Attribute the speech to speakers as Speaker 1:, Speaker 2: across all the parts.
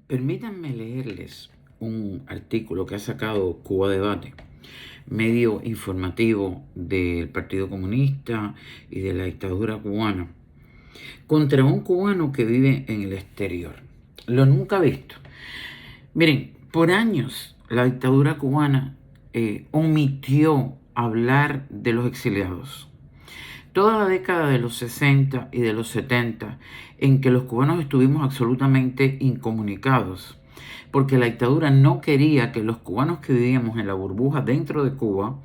Speaker 1: Permítanme leerles un artículo que ha sacado Cuba Debate, medio informativo del Partido Comunista y de la dictadura cubana, contra un cubano que vive en el exterior. Lo nunca visto. Miren, por años la dictadura cubana omitió hablar de los exiliados. Toda la década de los 60 y de los 70, en que los cubanos estuvimos absolutamente incomunicados, porque la dictadura no quería que los cubanos que vivíamos en la burbuja dentro de Cuba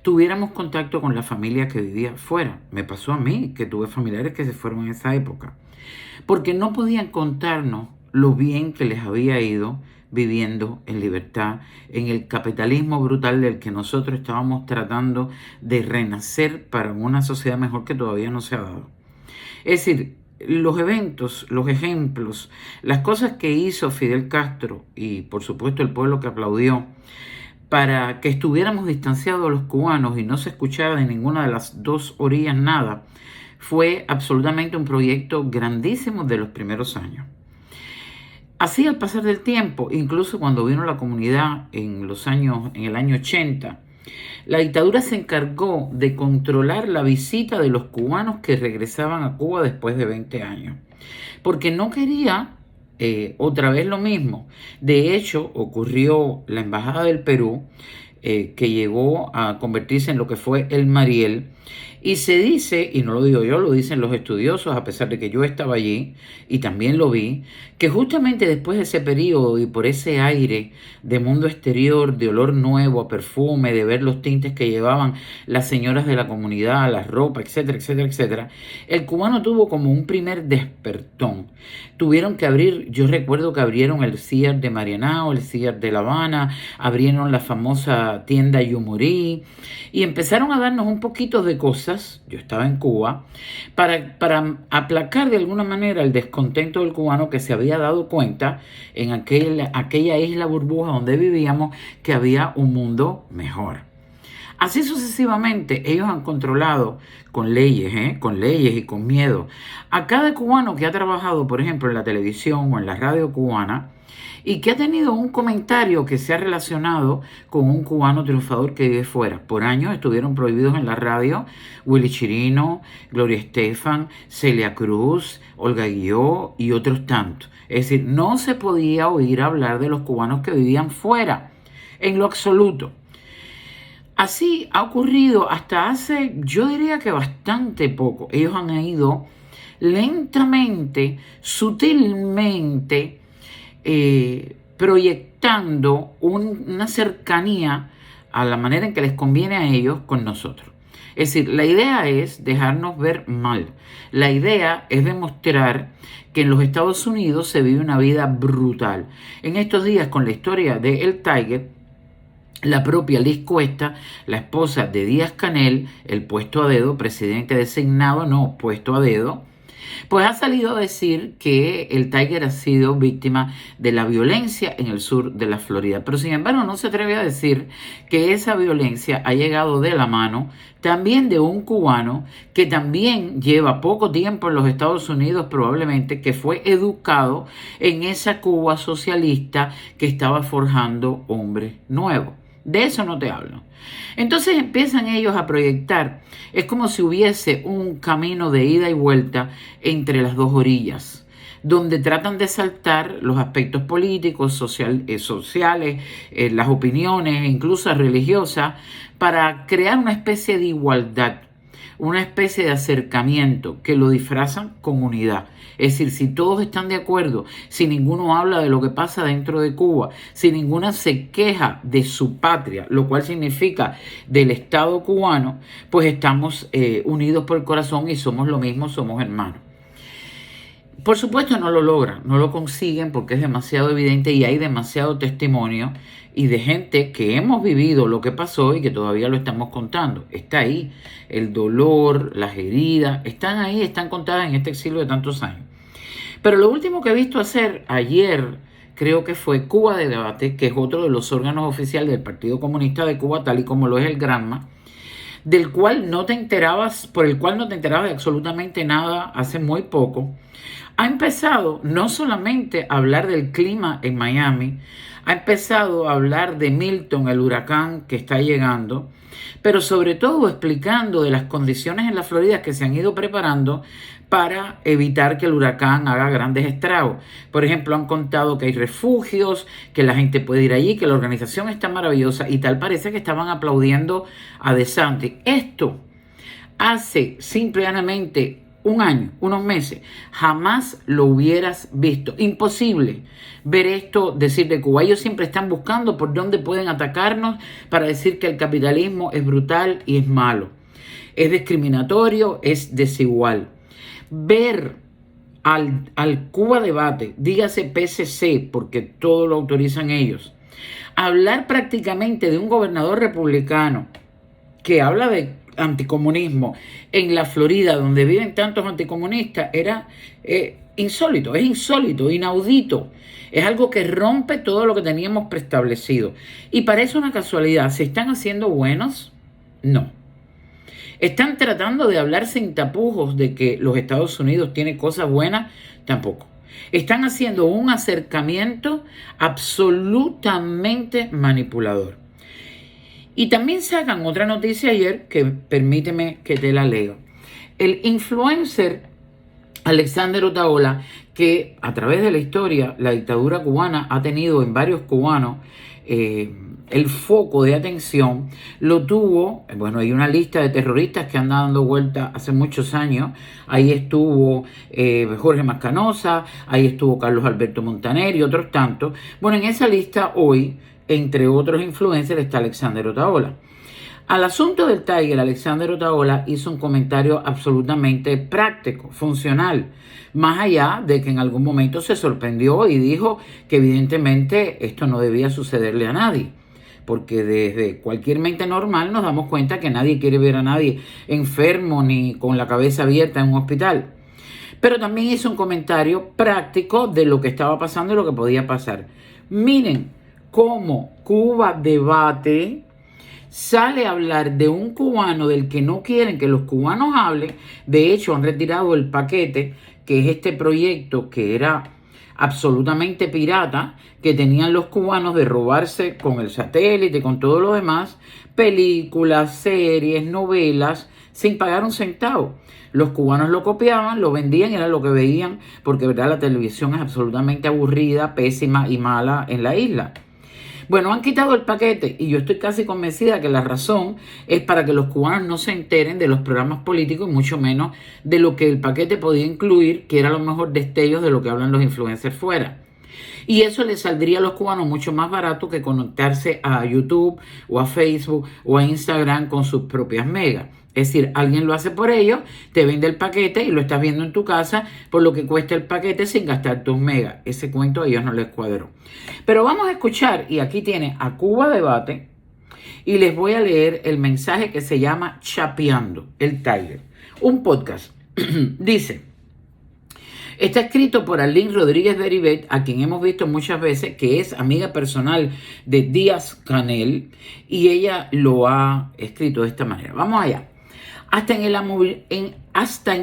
Speaker 1: tuviéramos contacto con la familia que vivía fuera. Me pasó a mí, que tuve familiares que se fueron en esa época, porque no podían contarnos lo bien que les había ido viviendo en libertad, en el capitalismo brutal del que nosotros estábamos tratando de renacer para una sociedad mejor que todavía no se ha dado. Es decir, los eventos, los ejemplos, las cosas que hizo Fidel Castro y por supuesto el pueblo que aplaudió para que estuviéramos distanciados los cubanos y no se escuchara de ninguna de las dos orillas nada, fue absolutamente un proyecto grandísimo de los primeros años. Así al pasar del tiempo, incluso cuando vino la comunidad en el año 80, la dictadura se encargó de controlar la visita de los cubanos que regresaban a Cuba después de 20 años, porque no quería otra vez lo mismo. De hecho, ocurrió la Embajada del Perú, que llegó a convertirse en lo que fue el Mariel, y se dice, y no lo digo yo, lo dicen los estudiosos, a pesar de que yo estaba allí y también lo vi, que justamente después de ese periodo y por ese aire de mundo exterior, de olor nuevo, a perfume, de ver los tintes que llevaban las señoras de la comunidad, la ropa, etcétera, etcétera, etcétera, el cubano tuvo como un primer despertón. Tuvieron que abrir, yo recuerdo que abrieron el CIAR de Marianao, el CIAR de La Habana, abrieron la famosa tienda Yumurí y empezaron a darnos un poquito de cosas, yo estaba en Cuba, para aplacar de alguna manera el descontento del cubano que se había dado cuenta en aquella isla burbuja donde vivíamos que había un mundo mejor. Así sucesivamente, ellos han controlado con leyes y con miedo a cada cubano que ha trabajado, por ejemplo, en la televisión o en la radio cubana y que ha tenido un comentario que se ha relacionado con un cubano triunfador que vive fuera. Por años estuvieron prohibidos en la radio Willy Chirino, Gloria Estefan, Celia Cruz, Olga Guilló y otros tantos. Es decir, no se podía oír hablar de los cubanos que vivían fuera, en lo absoluto. Así ha ocurrido hasta hace, yo diría que bastante poco. Ellos han ido lentamente, sutilmente, proyectando una cercanía a la manera en que les conviene a ellos con nosotros. Es decir, la idea es dejarnos ver mal. La idea es demostrar que en los Estados Unidos se vive una vida brutal. En estos días, con la historia de El Tiger, la propia Liz Cuesta, la esposa de Díaz-Canel, el puesto a dedo, presidente designado, no, puesto a dedo, pues ha salido a decir que el Tiger ha sido víctima de la violencia en el sur de la Florida. Pero sin embargo no se atreve a decir que esa violencia ha llegado de la mano también de un cubano que también lleva poco tiempo en los Estados Unidos, probablemente, que fue educado en esa Cuba socialista que estaba forjando hombres nuevos. De eso no te hablo. Entonces empiezan ellos a proyectar. Es como si hubiese un camino de ida y vuelta entre las dos orillas, donde tratan de saltar los aspectos políticos, sociales, las opiniones, incluso religiosas, para crear una especie de igualdad, una especie de acercamiento que lo disfrazan con unidad. Es decir, si todos están de acuerdo, si ninguno habla de lo que pasa dentro de Cuba, si ninguna se queja de su patria, lo cual significa del Estado cubano, pues estamos unidos por el corazón y somos lo mismo, somos hermanos. Por supuesto no lo logran, no lo consiguen porque es demasiado evidente y hay demasiado testimonio y de gente que hemos vivido lo que pasó y que todavía lo estamos contando. Está ahí, el dolor, las heridas, están ahí, están contadas en este exilio de tantos años. Pero lo último que he visto hacer ayer, creo que fue Cuba de Debate, que es otro de los órganos oficiales del Partido Comunista de Cuba, tal y como lo es el Granma, del cual no te enterabas, por el cual no te enterabas de absolutamente nada hace muy poco, ha empezado no solamente a hablar del clima en Miami, ha empezado a hablar de Milton, el huracán que está llegando, pero sobre todo explicando de las condiciones en la Florida que se han ido preparando para evitar que el huracán haga grandes estragos. Por ejemplo, han contado que hay refugios, que la gente puede ir allí, que la organización está maravillosa y tal parece que estaban aplaudiendo a DeSantis. Esto hace simplemente un año, unos meses, jamás lo hubieras visto. Imposible ver esto, decir de Cuba. Ellos siempre están buscando por dónde pueden atacarnos para decir que el capitalismo es brutal y es malo. Es discriminatorio, es desigual. Ver al Cuba Debate, dígase PCC, porque todo lo autorizan ellos, hablar prácticamente de un gobernador republicano que habla de anticomunismo en la Florida, donde viven tantos anticomunistas, era insólito, es insólito, inaudito. Es algo que rompe todo lo que teníamos preestablecido. Y parece una casualidad. ¿Se están haciendo buenos? No. ¿Están tratando de hablar sin tapujos de que los Estados Unidos tiene cosas buenas? Tampoco. Están haciendo un acercamiento absolutamente manipulador. Y también sacan otra noticia ayer que permíteme que te la lea. El influencer Alexander Otaola, que a través de la historia la dictadura cubana ha tenido en varios cubanos el foco de atención, lo tuvo, bueno, hay una lista de terroristas que andan dando vuelta hace muchos años. Ahí estuvo Jorge Mascanosa, ahí estuvo Carlos Alberto Montaner y otros tantos. Bueno, en esa lista hoy, entre otros influencers, está Alexander Otaola. Al asunto del Tiger, Alexander Otaola hizo un comentario absolutamente práctico, funcional, más allá de que en algún momento se sorprendió y dijo que evidentemente esto no debía sucederle a nadie, porque desde cualquier mente normal nos damos cuenta que nadie quiere ver a nadie enfermo ni con la cabeza abierta en un hospital. Pero también hizo un comentario práctico de lo que estaba pasando y lo que podía pasar. Miren cómo Cuba Debate sale a hablar de un cubano del que no quieren que los cubanos hablen. De hecho, han retirado el paquete, que es este proyecto que era absolutamente pirata, que tenían los cubanos de robarse con el satélite, con todo lo demás, películas, series, novelas, sin pagar un centavo. Los cubanos lo copiaban, lo vendían, era lo que veían, porque verdad la televisión es absolutamente aburrida, pésima y mala en la isla. Bueno, han quitado el paquete y yo estoy casi convencida que la razón es para que los cubanos no se enteren de los programas políticos y mucho menos de lo que el paquete podía incluir, que era a lo mejor destellos de lo que hablan los influencers fuera. Y eso les saldría a los cubanos mucho más barato que conectarse a YouTube o a Facebook o a Instagram con sus propias megas. Es decir, alguien lo hace por ellos, te vende el paquete y lo estás viendo en tu casa por lo que cuesta el paquete sin gastar tus megas. Ese cuento a ellos no les cuadró. Pero vamos a escuchar, y aquí tiene a Cuba Debate, y les voy a leer el mensaje que se llama Chapeando el Tiger, un podcast. Dice, está escrito por Arlene Rodríguez Beribet, a quien hemos visto muchas veces, que es amiga personal de Díaz-Canel, y ella lo ha escrito de esta manera. Vamos allá. Hasta en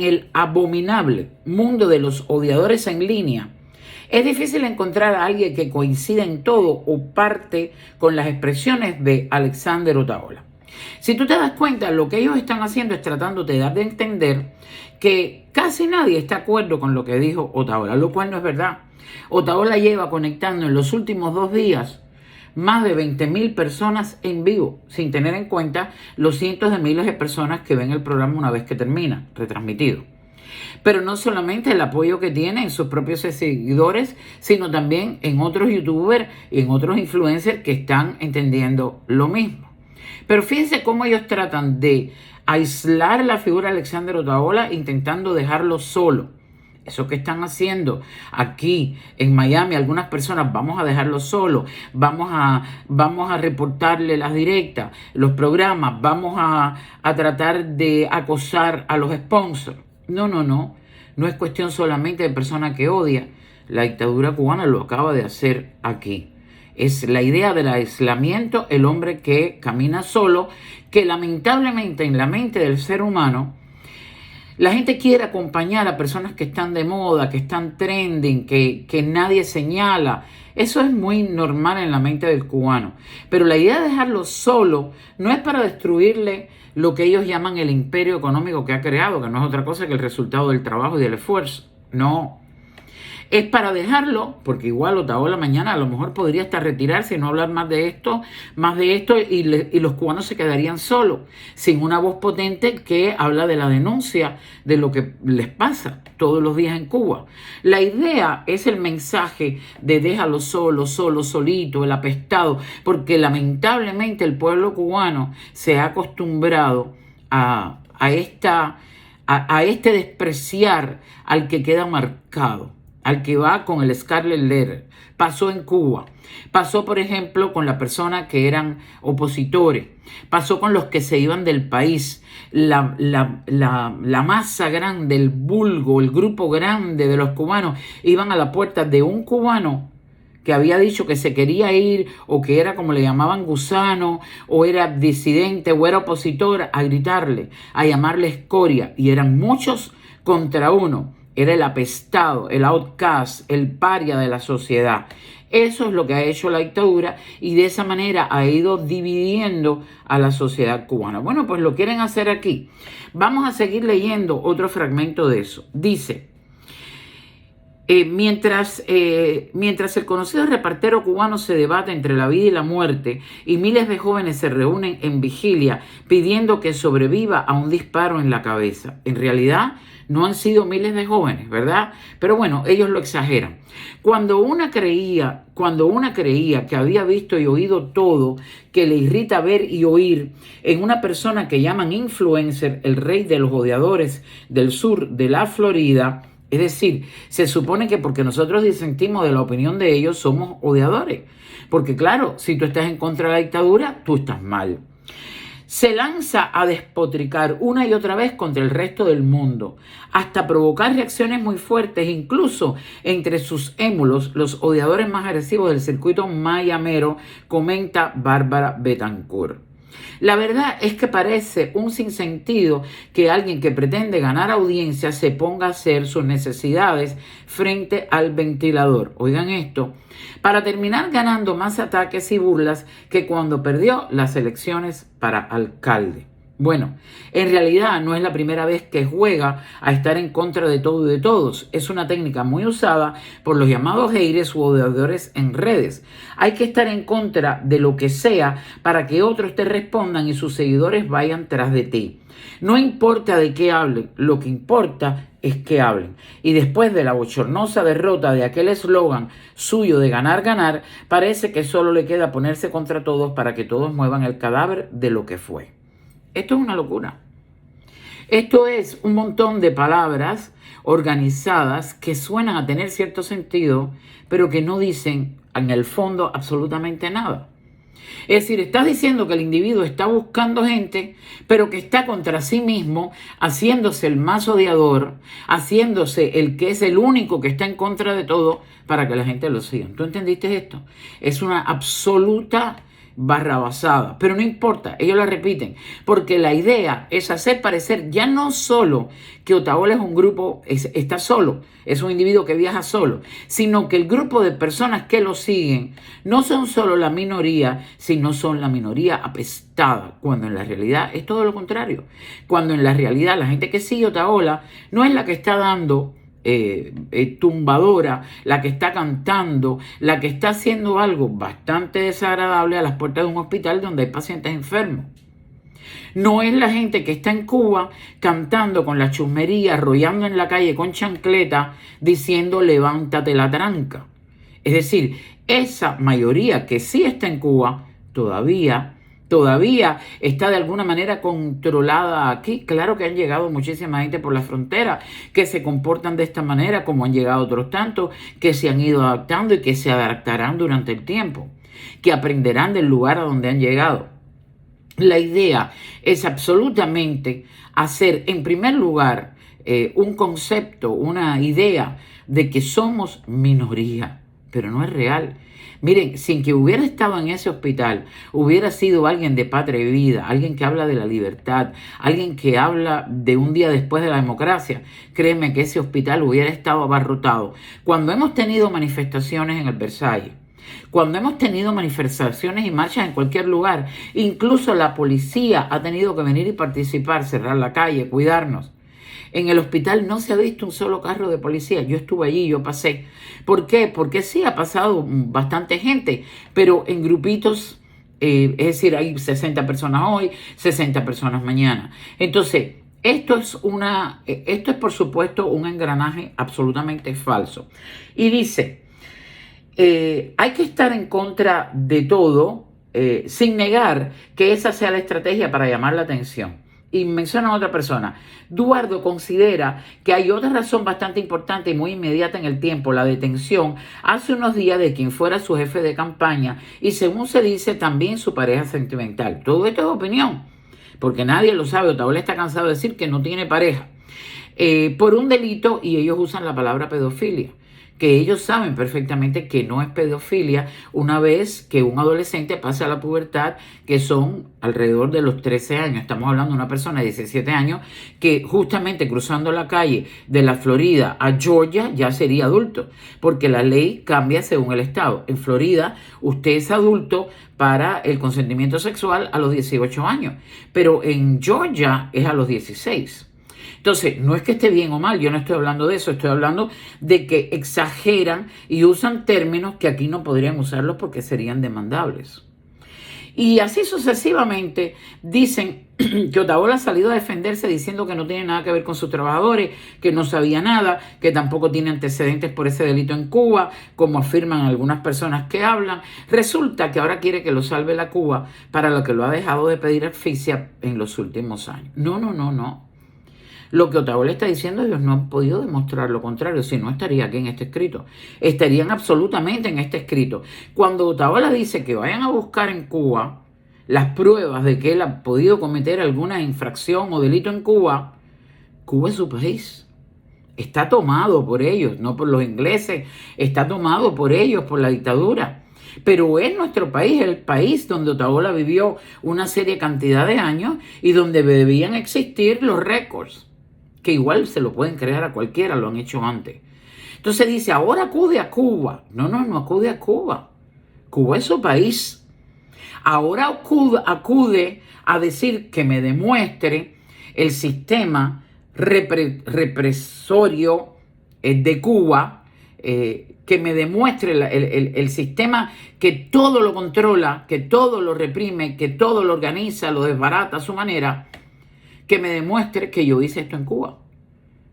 Speaker 1: el abominable mundo de los odiadores en línea, es difícil encontrar a alguien que coincida en todo o parte con las expresiones de Alexander Otaola. Si tú te das cuenta, lo que ellos están haciendo es tratando de dar de entender que casi nadie está de acuerdo con lo que dijo Otaola, lo cual no es verdad. Otaola lleva conectando en los últimos 2 días más de 20,000 personas en vivo, sin tener en cuenta los cientos de miles de personas que ven el programa una vez que termina, retransmitido. Pero no solamente el apoyo que tiene en sus propios seguidores, sino también en otros youtubers y en otros influencers que están entendiendo lo mismo. Pero fíjense cómo ellos tratan de aislar la figura de Alexander Otaola intentando dejarlo solo. Eso que están haciendo aquí en Miami, algunas personas, vamos a dejarlo solo, vamos a reportarle las directas, los programas, vamos a tratar de acosar a los sponsors. No es cuestión solamente de personas que odian. La dictadura cubana lo acaba de hacer aquí. Es la idea del aislamiento, el hombre que camina solo, que lamentablemente en la mente del ser humano, la gente quiere acompañar a personas que están de moda, que están trending, que nadie señala. Eso es muy normal en la mente del cubano. Pero la idea de dejarlo solo no es para destruirle lo que ellos llaman el imperio económico que ha creado, que no es otra cosa que el resultado del trabajo y del esfuerzo. No. Es para dejarlo, porque igual Otaola mañana a lo mejor podría hasta retirarse y no hablar más de esto, y los cubanos se quedarían solos, sin una voz potente que habla de la denuncia de lo que les pasa todos los días en Cuba. La idea es el mensaje de déjalo solo, solito, el apestado, porque lamentablemente el pueblo cubano se ha acostumbrado a este despreciar al que queda marcado, al que va con el Scarlet Letter. Pasó en Cuba. Pasó, por ejemplo, con las personas que eran opositores. Pasó con los que se iban del país. La masa grande, el vulgo, el grupo grande de los cubanos iban a la puerta de un cubano que había dicho que se quería ir, o que era como le llamaban gusano, o era disidente, o era opositor, a gritarle, a llamarle escoria. Y eran muchos contra uno. Era el apestado, el outcast, el paria de la sociedad. Eso es lo que ha hecho la dictadura y de esa manera ha ido dividiendo a la sociedad cubana. Bueno, pues lo quieren hacer aquí. Vamos a seguir leyendo otro fragmento de eso. Dice, mientras el conocido repartero cubano se debate entre la vida y la muerte y miles de jóvenes se reúnen en vigilia pidiendo que sobreviva a un disparo en la cabeza. En realidad no han sido miles de jóvenes, ¿verdad? Pero bueno, ellos lo exageran. Cuando una creía que había visto y oído todo, que le irrita ver y oír en una persona que llaman influencer, el rey de los odiadores del sur de la Florida. Es decir, se supone que porque nosotros disentimos de la opinión de ellos somos odiadores. Porque claro, si tú estás en contra de la dictadura, tú estás mal. Se lanza a despotricar una y otra vez contra el resto del mundo, hasta provocar reacciones muy fuertes, incluso entre sus émulos, los odiadores más agresivos del circuito mayamero, comenta Bárbara Betancourt. La verdad es que parece un sinsentido que alguien que pretende ganar audiencia se ponga a hacer sus necesidades frente al ventilador. Oigan esto, para terminar ganando más ataques y burlas que cuando perdió las elecciones para alcalde. Bueno, en realidad no es la primera vez que juega a estar en contra de todo y de todos. Es una técnica muy usada por los llamados haters u odiadores en redes. Hay que estar en contra de lo que sea para que otros te respondan y sus seguidores vayan tras de ti. No importa de qué hablen, lo que importa es que hablen. Y después de la bochornosa derrota de aquel eslogan suyo de ganar, ganar, parece que solo le queda ponerse contra todos para que todos muevan el cadáver de lo que fue. Esto es una locura. Esto es un montón de palabras organizadas que suenan a tener cierto sentido, pero que no dicen en el fondo absolutamente nada. Es decir, estás diciendo que el individuo está buscando gente, pero que está contra sí mismo, haciéndose el más odiador, haciéndose el que es el único que está en contra de todo para que la gente lo siga. ¿Tú entendiste esto? Es una absoluta barrabasada, pero no importa, ellos la repiten, porque la idea es hacer parecer ya no solo que Otaola es un grupo, está solo, es un individuo que viaja solo, sino que el grupo de personas que lo siguen no son solo la minoría, sino son la minoría apestada, cuando en la realidad es todo lo contrario, cuando en la realidad la gente que sigue Otaola no es la que está dando tumbadora, la que está cantando, la que está haciendo algo bastante desagradable a las puertas de un hospital donde hay pacientes enfermos. No es la gente que está en Cuba cantando con la chusmería, arrollando en la calle con chancleta, diciendo levántate la tranca. Es decir, esa mayoría que sí está en Cuba todavía está de alguna manera controlada aquí. Claro que han llegado muchísima gente por la frontera que se comportan de esta manera, como han llegado otros tantos que se han ido adaptando y que se adaptarán durante el tiempo, que aprenderán del lugar a donde han llegado. La idea es absolutamente hacer, en primer lugar, un concepto, una idea de que somos minoría. pero no es real. Miren, sin que hubiera estado en ese hospital, hubiera sido alguien de patria y vida, alguien que habla de la libertad, alguien que habla de un día después de la democracia. Créeme que ese hospital hubiera estado abarrotado. Cuando hemos tenido manifestaciones en el Versalles, cuando hemos tenido manifestaciones y marchas en cualquier lugar, incluso la policía ha tenido que venir y participar, cerrar la calle, cuidarnos. En el hospital no se ha visto un solo carro de policía. Yo estuve allí, yo pasé. ¿Por qué? Porque sí, ha pasado bastante gente, pero en grupitos, es decir, hay 60 personas hoy, 60 personas mañana. Entonces, esto es por supuesto un engranaje absolutamente falso. Y dice, hay que estar en contra de todo, sin negar que esa sea la estrategia para llamar la atención. Y menciona a otra persona. Duardo considera que hay otra razón bastante importante y muy inmediata en el tiempo, la detención hace unos días de quien fuera su jefe de campaña y, según se dice, también su pareja sentimental. Todo esto es opinión, porque nadie lo sabe. Otaola está cansado de decir que no tiene pareja, por un delito, y ellos usan la palabra pedofilia, que ellos saben perfectamente que no es pedofilia una vez que un adolescente pasa a la pubertad, que son alrededor de los 13 años. Estamos hablando de una persona de 17 años que justamente cruzando la calle de la Florida a Georgia ya sería adulto, porque la ley cambia según el estado. En Florida usted es adulto para el consentimiento sexual a los 18 años, pero en Georgia es a los 16. Entonces, no es que esté bien o mal, yo no estoy hablando de eso, estoy hablando de que exageran y usan términos que aquí no podrían usarlos porque serían demandables. Y así sucesivamente dicen que Otaola ha salido a defenderse diciendo que no tiene nada que ver con sus trabajadores, que no sabía nada, que tampoco tiene antecedentes por ese delito en Cuba, como afirman algunas personas que hablan. Resulta que ahora quiere que lo salve la Cuba para lo que lo ha dejado de pedir asfixia en los últimos años. No. Lo que Otaola está diciendo, ellos no han podido demostrar lo contrario, si no estaría aquí en este escrito. Estarían absolutamente en este escrito. Cuando Otaola dice que vayan a buscar en Cuba las pruebas de que él ha podido cometer alguna infracción o delito en Cuba, Cuba es su país. Está tomado por ellos, no por los ingleses, está tomado por ellos, por la dictadura. Pero es nuestro país, el país donde Otaola vivió una serie cantidad de años y donde debían existir los récords, que igual se lo pueden crear a cualquiera, lo han hecho antes. Entonces dice, ahora acude a Cuba. No acude a Cuba. Cuba es su país. Ahora acude a decir que me demuestre el sistema represorio de Cuba, que me demuestre el sistema que todo lo controla, que todo lo reprime, que todo lo organiza, lo desbarata a su manera, que me demuestre que yo hice esto en Cuba.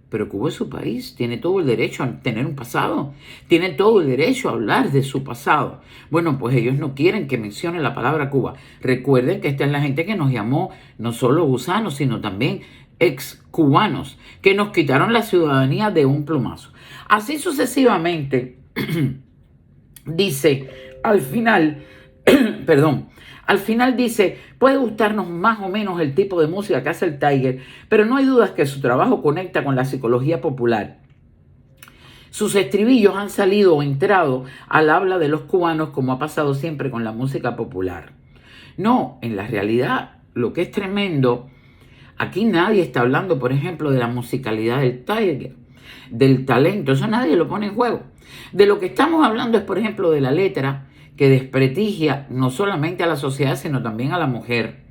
Speaker 1: Pero Cuba es su país, tiene todo el derecho a tener un pasado, tiene todo el derecho a hablar de su pasado. Bueno, pues ellos no quieren que mencione la palabra Cuba. Recuerden que esta es la gente que nos llamó no solo gusanos, sino también ex cubanos, que nos quitaron la ciudadanía de un plumazo. Así sucesivamente, dice al final, al final dice, puede gustarnos más o menos el tipo de música que hace el Tiger, pero no hay dudas que su trabajo conecta con la psicología popular. Sus estribillos han salido o entrado al habla de los cubanos, como ha pasado siempre con la música popular. No, en la realidad, lo que es tremendo, aquí nadie está hablando, por ejemplo, de la musicalidad del Tiger, del talento, eso nadie lo pone en juego. De lo que estamos hablando es, por ejemplo, de la letra, que desprestigia no solamente a la sociedad, sino también a la mujer.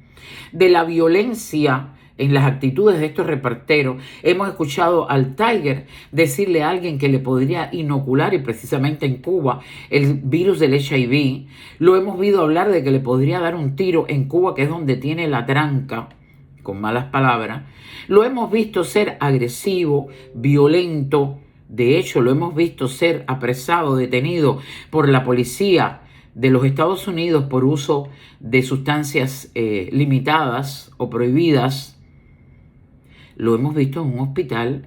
Speaker 1: De la violencia en las actitudes de estos reparteros. Hemos escuchado al Tiger decirle a alguien que le podría inocular, y precisamente en Cuba, el virus del HIV. Lo hemos oído hablar de que le podría dar un tiro en Cuba, que es donde tiene la tranca, con malas palabras. Lo hemos visto ser agresivo, violento. De hecho, lo hemos visto ser apresado, detenido por la policía de los Estados Unidos por uso de sustancias limitadas o prohibidas. Lo hemos visto en un hospital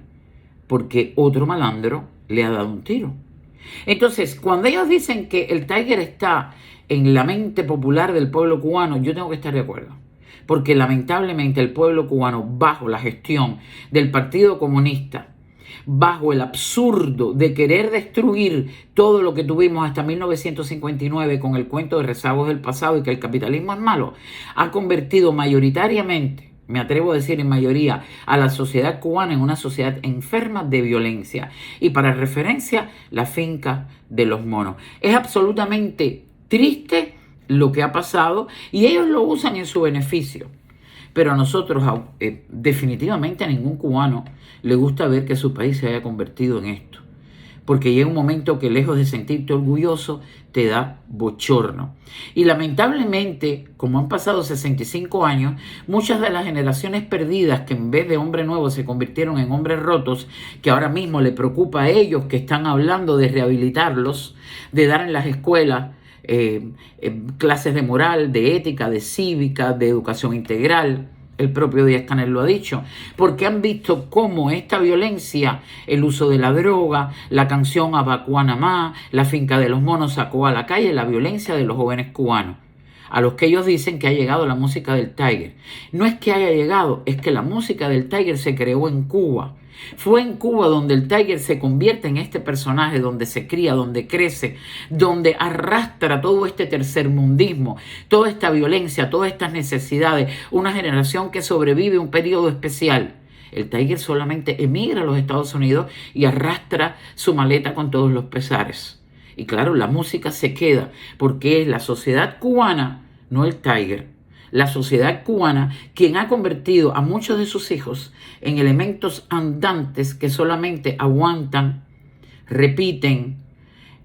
Speaker 1: porque otro malandro le ha dado un tiro. Entonces, cuando ellos dicen que el Tiger está en la mente popular del pueblo cubano, yo tengo que estar de acuerdo. Porque lamentablemente el pueblo cubano, bajo la gestión del Partido Comunista, bajo el absurdo de querer destruir todo lo que tuvimos hasta 1959 con el cuento de rezagos del pasado y que el capitalismo es malo, ha convertido mayoritariamente, me atrevo a decir en mayoría, a la sociedad cubana en una sociedad enferma de violencia. Y para referencia, la finca de los monos. Es absolutamente triste lo que ha pasado y ellos lo usan en su beneficio. Pero a nosotros, definitivamente a ningún cubano le gusta ver que su país se haya convertido en esto. Porque llega un momento que lejos de sentirte orgulloso, te da bochorno. Y lamentablemente, como han pasado 65 años, muchas de las generaciones perdidas que en vez de hombres nuevos se convirtieron en hombres rotos, que ahora mismo le preocupa a ellos que están hablando de rehabilitarlos, de dar en las escuelas clases de moral, de ética, de cívica, de educación integral. El propio Díaz-Canel lo ha dicho, porque han visto cómo esta violencia, el uso de la droga, la canción Abacuanamá, la finca de los monos sacó a la calle la violencia de los jóvenes cubanos, a los que ellos dicen que ha llegado la música del Tiger. No es que haya llegado, es que la música del Tiger se creó en Cuba. Fue en Cuba donde el Tiger se convierte en este personaje, donde se cría, donde crece, donde arrastra todo este tercermundismo, toda esta violencia, todas estas necesidades, una generación que sobrevive un periodo especial. El Tiger solamente emigra a los Estados Unidos y arrastra su maleta con todos los pesares. Y claro, la música se queda porque es la sociedad cubana, no el Tiger. La sociedad cubana, quien ha convertido a muchos de sus hijos en elementos andantes que solamente aguantan, repiten,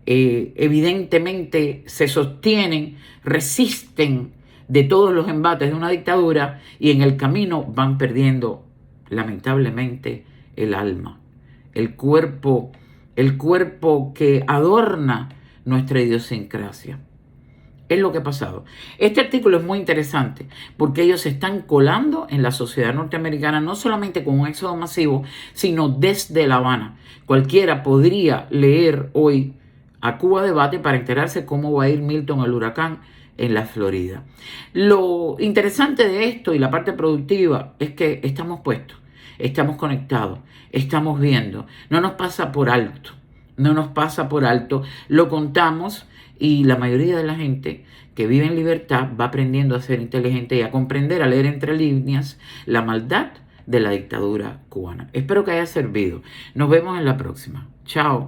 Speaker 1: evidentemente se sostienen, resisten de todos los embates de una dictadura y en el camino van perdiendo, lamentablemente, el alma, el cuerpo que adorna nuestra idiosincrasia. Es lo que ha pasado. Este artículo es muy interesante porque ellos se están colando en la sociedad norteamericana no solamente con un éxodo masivo, sino desde La Habana. Cualquiera podría leer hoy a Cuba Debate para enterarse cómo va a ir Milton el huracán en la Florida. Lo interesante de esto y la parte productiva es que estamos puestos, estamos conectados, estamos viendo. No nos pasa por alto, lo contamos. Y la mayoría de la gente que vive en libertad va aprendiendo a ser inteligente y a comprender, a leer entre líneas, la maldad de la dictadura cubana. Espero que haya servido. Nos vemos en la próxima. Chao.